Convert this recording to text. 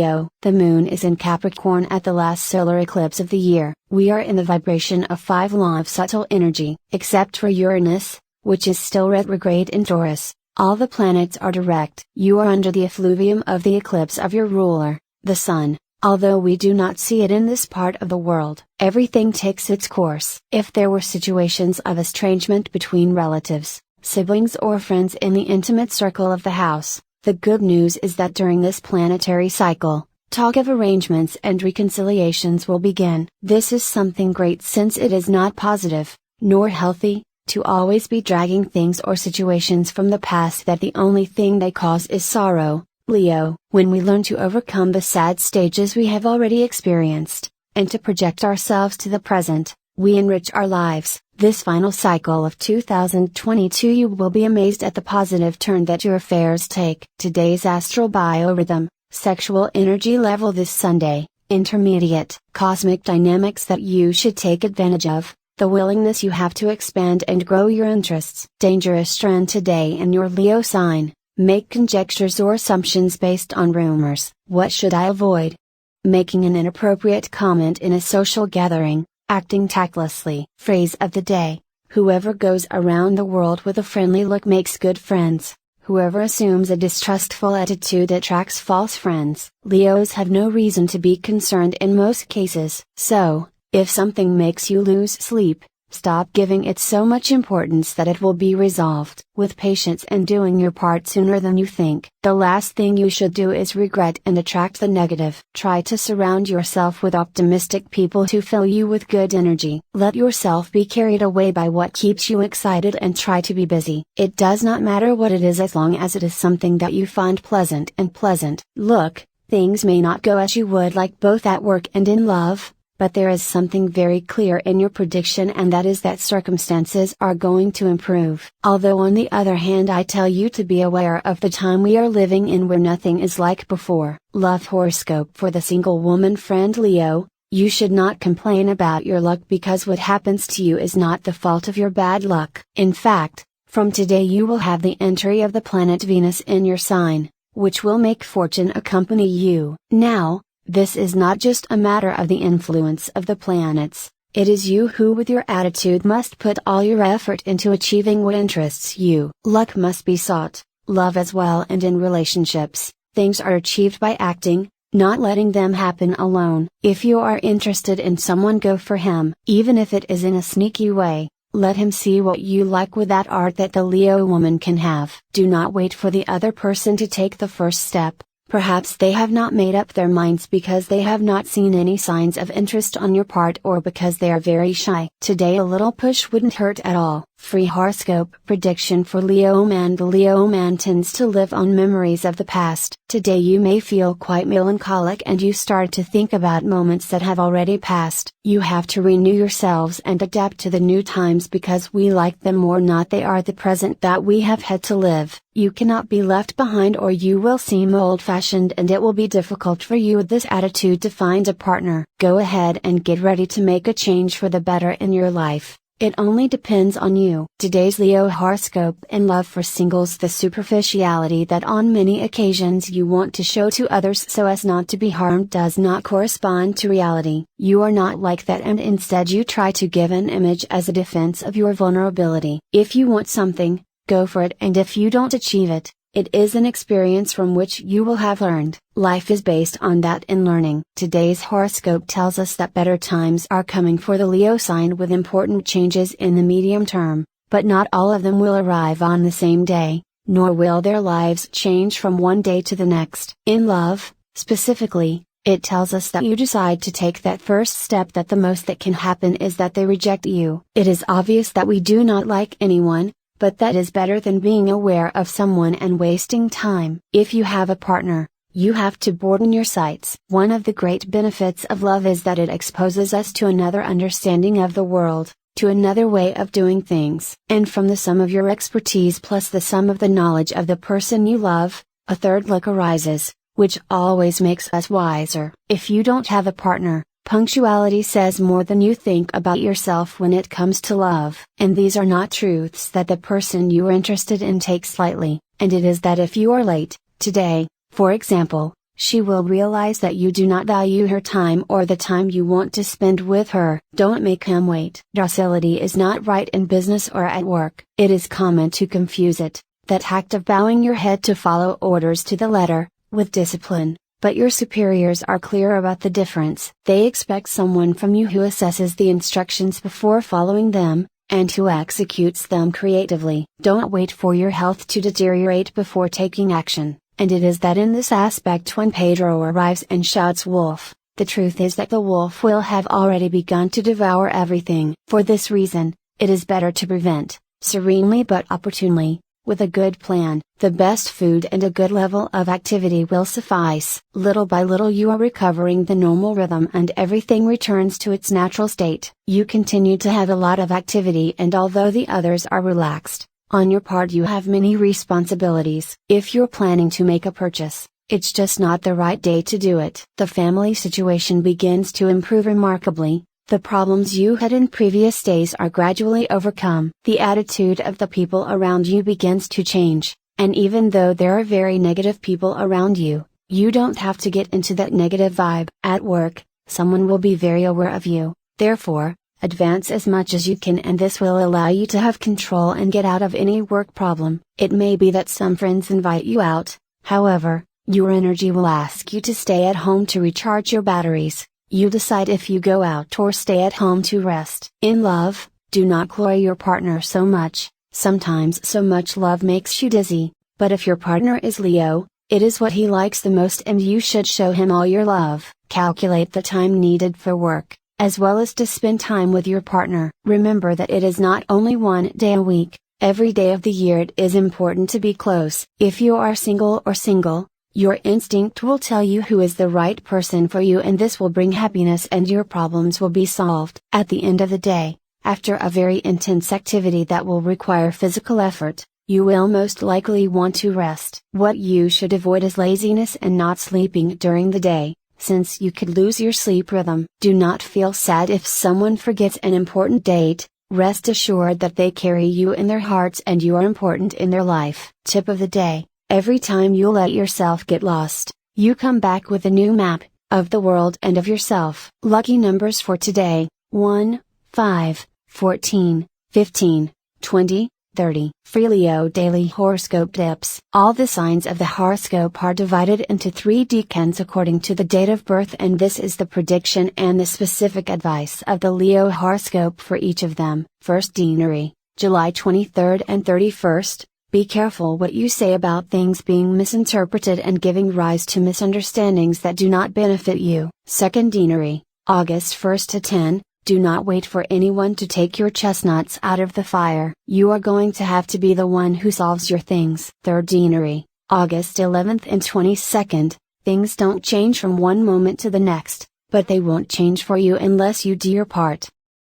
Leo. The moon is in Capricorn at the last solar eclipse of the year. We are in the vibration of 5 law of subtle energy. Except for Uranus, which is still retrograde in Taurus, all the planets are direct. You are under the effluvium of the eclipse of your ruler, the Sun. Although we do not see it in this part of the world, everything takes its course. If there were situations of estrangement between relatives, siblings or friends in the intimate circle of the house, the good news is that during this planetary cycle, talk of arrangements and reconciliations will begin. This is something great since it is not positive, nor healthy, to always be dragging things or situations from the past that the only thing they cause is sorrow. Leo, when we learn to overcome the sad stages we have already experienced, and to project ourselves to the present, we enrich our lives. This final cycle of 2022, you will be amazed at the positive turn that your affairs take. Today's astral biorhythm, sexual energy level this Sunday, intermediate. Cosmic dynamics that you should take advantage of, the willingness you have to expand and grow your interests. Dangerous trend today in your Leo sign. Make conjectures or assumptions based on rumors. What should I avoid? Making an inappropriate comment in a social gathering, acting tactlessly. Phrase of the day: whoever goes around the world with a friendly look makes good friends. Whoever assumes a distrustful attitude attracts false friends. Leos have no reason to be concerned in most cases. So, if something makes you lose sleep, stop giving it so much importance that it will be resolved with patience and doing your part sooner than you think. The last thing you should do is regret and attract the negative. Try to surround yourself with optimistic people to fill you with good energy. Let yourself be carried away by what keeps you excited and try to be busy. It does not matter what it is as long as it is something that you find pleasant and pleasant. Look, things may not go as you would like both at work and in love, but there is something very clear in your prediction, and that is that circumstances are going to improve. Although on the other hand, I tell you to be aware of the time we are living in where nothing is like before. Love horoscope for the single woman friend Leo. You should not complain about your luck because what happens to you is not the fault of your bad luck. In fact, from today you will have the entry of the planet Venus in your sign, which will make fortune accompany you. Now, this is not just a matter of the influence of the planets, it is you who with your attitude must put all your effort into achieving what interests you. Luck must be sought, love as well, and in relationships, things are achieved by acting, not letting them happen alone. If you are interested in someone, go for him. Even if it is in a sneaky way, let him see what you like with that art that the Leo woman can have. Do not wait for the other person to take the first step. Perhaps they have not made up their minds because they have not seen any signs of interest on your part, or because they are very shy. Today a little push wouldn't hurt at all. Free horoscope prediction for Leo man. The Leo man tends to live on memories of the past. Today you may feel quite melancholic and you start to think about moments that have already passed. You have to renew yourselves and adapt to the new times because we like them or not, they are the present that we have had to live. You cannot be left behind or you will seem old-fashioned, and it will be difficult for you with this attitude to find a partner. Go ahead and get ready to make a change for the better in your life. It only depends on you. Today's Leo horoscope in love for singles. The superficiality that on many occasions you want to show to others so as not to be harmed does not correspond to reality. You are not like that, and instead you try to give an image as a defense of your vulnerability. If you want something, go for it, and if you don't achieve it, it is an experience from which you will have learned. Life is based on that in learning. Today's horoscope tells us that better times are coming for the Leo sign with important changes in the medium term, but not all of them will arrive on the same day, nor will their lives change from one day to the next. In love, specifically, it tells us that you decide to take that first step, that the most that can happen is that they reject you. It is obvious that we do not like anyone, but that is better than being aware of someone and wasting time. If you have a partner, you have to broaden your sights. One of the great benefits of love is that it exposes us to another understanding of the world, to another way of doing things. And from the sum of your expertise plus the sum of the knowledge of the person you love, a third look arises, which always makes us wiser. If you don't have a partner, punctuality says more than you think about yourself when it comes to love. And these are not truths that the person you are interested in takes lightly, and it is that if you are late, today, for example, She will realize that you do not value her time or the time you want to spend with her. Don't make him wait. Docility is not right in business or at work. It is common to confuse it, that act of bowing your head to follow orders to the letter, with discipline. But your superiors are clear about the difference. They expect someone from you who assesses the instructions before following them, and who executes them creatively. Don't wait for your health to deteriorate before taking action. And it is that in this aspect when Pedro arrives and shouts wolf, the truth is that the wolf will have already begun to devour everything. For this reason, it is better to prevent, serenely but opportunely, with a good plan. The best food and a good level of activity will suffice. Little by little you are recovering the normal rhythm and everything returns to its natural state. You continue to have a lot of activity, and although the others are relaxed, on your part you have many responsibilities. If you're planning to make a purchase, it's just not the right day to do it. The family situation begins to improve remarkably. The problems you had in previous days are gradually overcome. The attitude of the people around you begins to change, and even though there are very negative people around you, you don't have to get into that negative vibe. At work, someone will be very aware of you, therefore, advance as much as you can, and this will allow you to have control and get out of any work problem. It may be that some friends invite you out, however, your energy will ask you to stay at home to recharge your batteries. You decide if you go out or stay at home to rest. In love, do not glory your partner so much. Sometimes so much love makes you dizzy, but if your partner is Leo, it is what he likes the most and you should show him all your love. Calculate the time needed for work, as well as to spend time with your partner. Remember that it is not only one day a week, every day of the year it is important to be close. If you are single or single, your instinct will tell you who is the right person for you, and this will bring happiness and your problems will be solved. At the end of the day, after a very intense activity that will require physical effort, you will most likely want to rest. What you should avoid is laziness and not sleeping during the day, since you could lose your sleep rhythm. Do not feel sad if someone forgets an important date. Rest assured that they carry you in their hearts and you are important in their life. Tip of the day. Every time you let yourself get lost, you come back with a new map, of the world and of yourself. Lucky numbers for today: 1, 5, 14, 15, 20, 30. Free Leo Daily Horoscope Tips. All the signs of the horoscope are divided into 3 decans according to the date of birth, and this is the prediction and the specific advice of the Leo horoscope for each of them. First deanery, July 23rd and 31st. Be careful what you say about things being misinterpreted and giving rise to misunderstandings that do not benefit you. Second deanery, August 1st to 10. Do not wait for anyone to take your chestnuts out of the fire. You are going to have to be the one who solves your things. Third deanery, August 11th and 22nd. Things don't change from one moment to the next, but they won't change for you unless you do your part.